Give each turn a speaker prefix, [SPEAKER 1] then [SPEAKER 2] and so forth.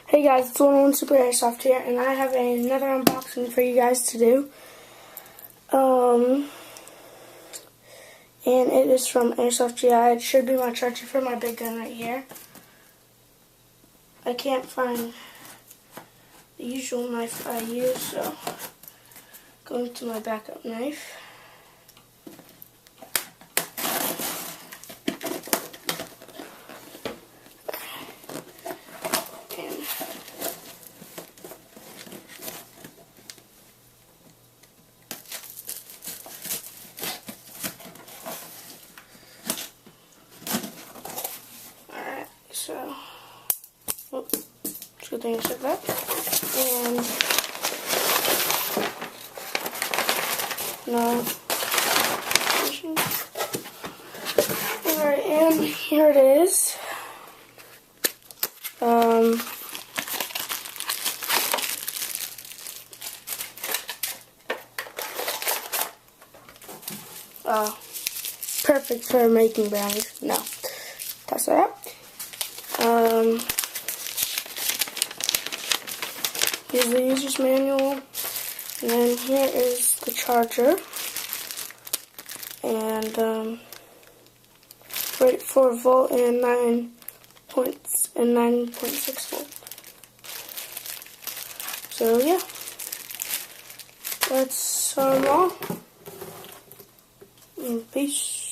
[SPEAKER 1] Hey guys, it's 101 Super Airsoft here, and I have another unboxing for you guys to do. And it is from Airsoft GI. It should be my charger for my big gun right here. I can't find the usual knife I use, so going to my backup knife. So, it's a good thing I said that. And no. Alright, and here it is. Perfect for making brownies. No, toss that out. Here's the user's manual, and then here is the charger, and 4 volt and 9.6 volt. So yeah, that's all. Peace.